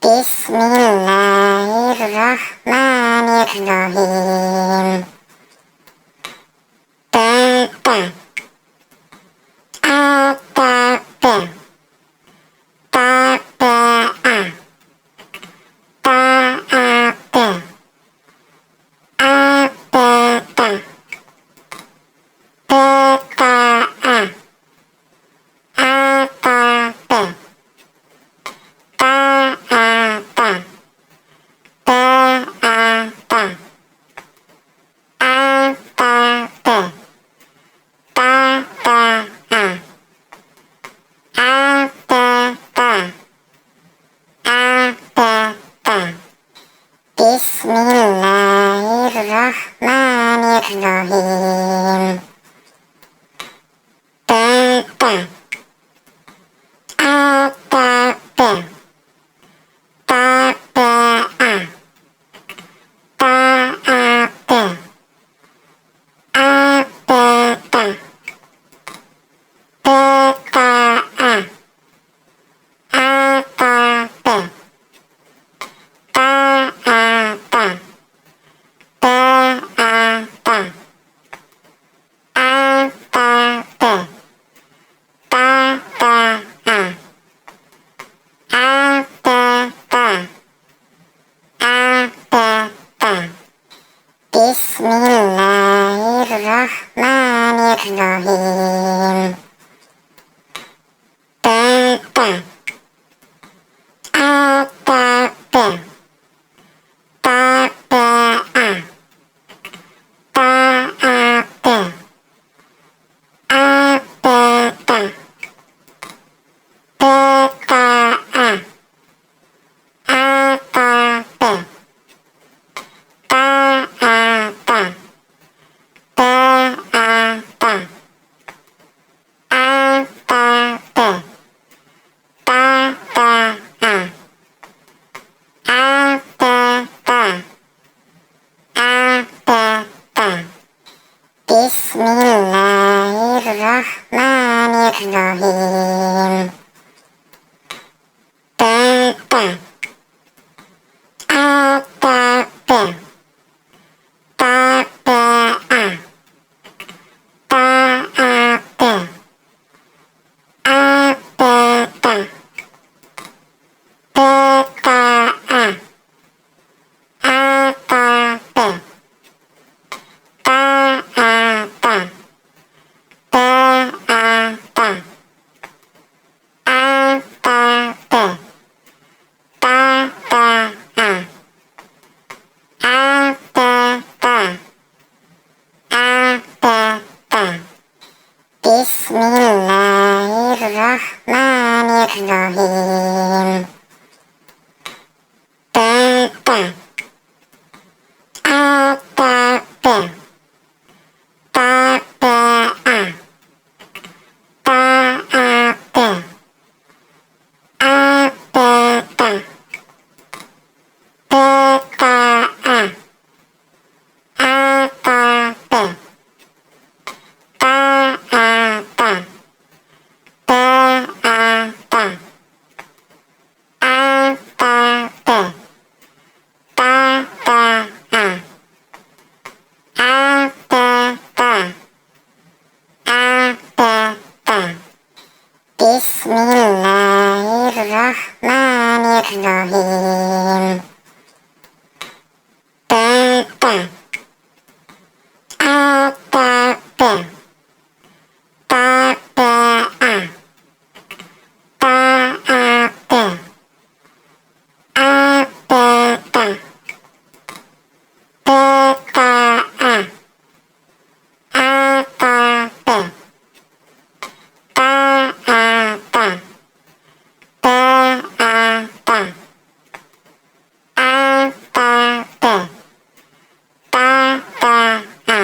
Bismillahirrahmanirrahim. Baca, ataba, taba'a, ta'aba, abata, bata'a, ataba, ta'ata, ba'ata, ataba, tata'a, abata, abata. Bismillahirrahmanirrahim. Baca, ataba, taba'a, ta'ata, abata, bata'a, ataba, ta'ata, ba'ata, ataba, tata'a, abata, abata. Bismillahirrahmanirrahim. Baca, ataba, taba'a, ta'ata, abata, bata'a, ataba, ta'ata, ba'ata, ataba, tata'a, abata, abata. Bismillahirrahmanirrahim. Baca, ataba, taba'a, ta'ata, abata, bata'a, ataba, ta'ata, ba'ata, ataba, tata'a, abata, abata. Bismillahirrahmanirrahim. Baca, ataba, taba'a, ta'ata, abata, bata'a, ataba, ta'ata, ba'ata, ataba, tata'a, abata, abata. Bismillahirrahmanirrahim. Baca, ataba, taba'a, ta'ata, abata, bata'a, ataba, ta'ata, ba'ata, ataba, tata'a,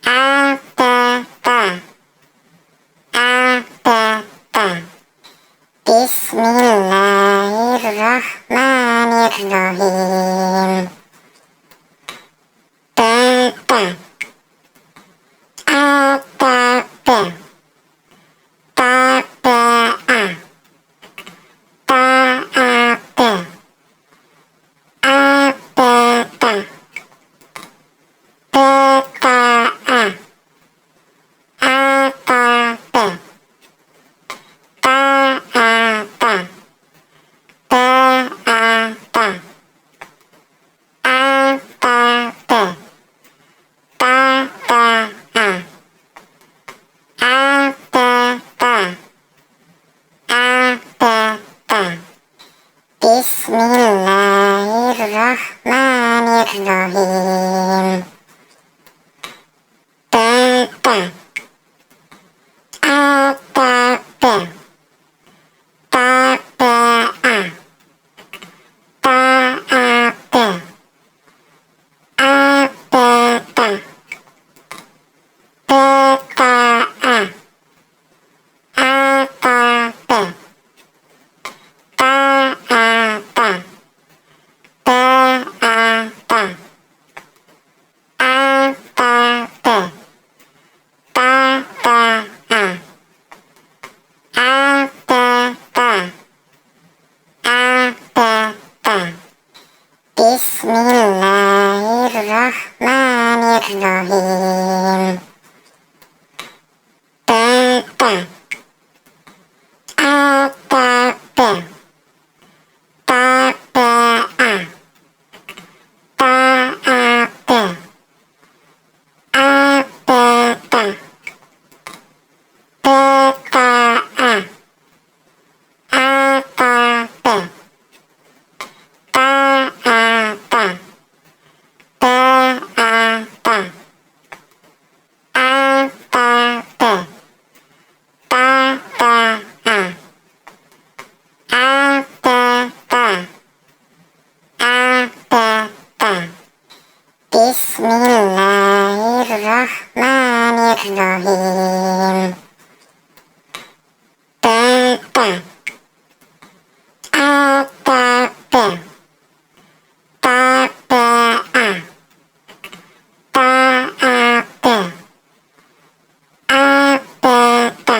abata, abata. Bismillahirrahmanirrahim. Baca, ataba, taba'a, ta'ata, Bismillahirrahmanirrahim. Baca, atabe, taba'a, ta'abe, abada, beta'a, atabe, ta'ata, ba'ata, atabe, tata'a, abada, abada. Bismillahirrahmanirrahim. Baca, atabe, taba'a, ta'abe, abada, beta'a, atabe, ta'ata, ba'ata, atabe, tata'a, abada, abada. Bismillahirrahmanirrahim. Baca, atabe, taba'a, ta'abe, abada, beta'a, atabe,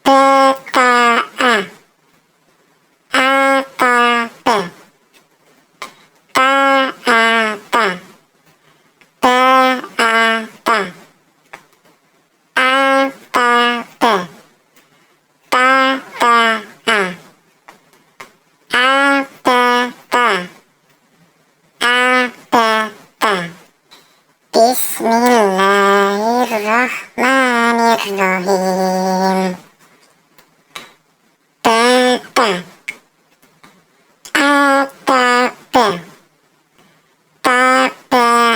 ta'ata, ba'ata, atabe, tata'a, abada, abada. Bismillahirrahmanirrahim. Baca, atabe, taba'a, ta'abe,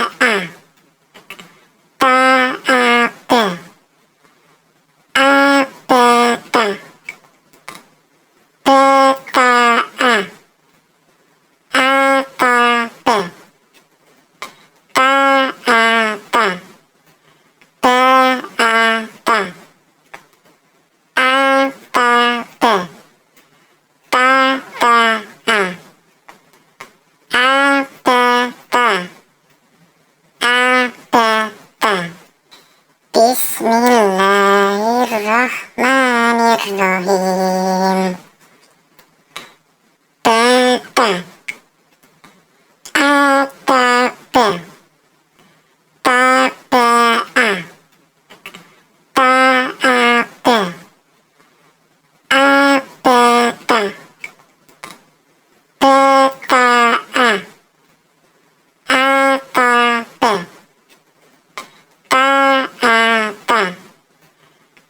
abada, beta'a, atabe, ta'ata, ba'ata, atabe, tata'a, abada, abada. Bismillahirrahmanirrahim. Baca, atabe, taba'a, ta'abe, abada, beta'a, atabe,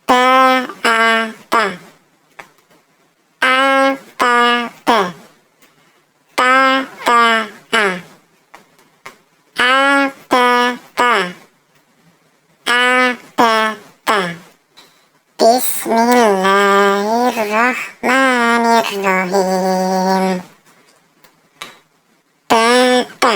ta'ata, ba'ata, atabe, tata'a, abada, abada. Bismillahirrahmanirrahim. Baca,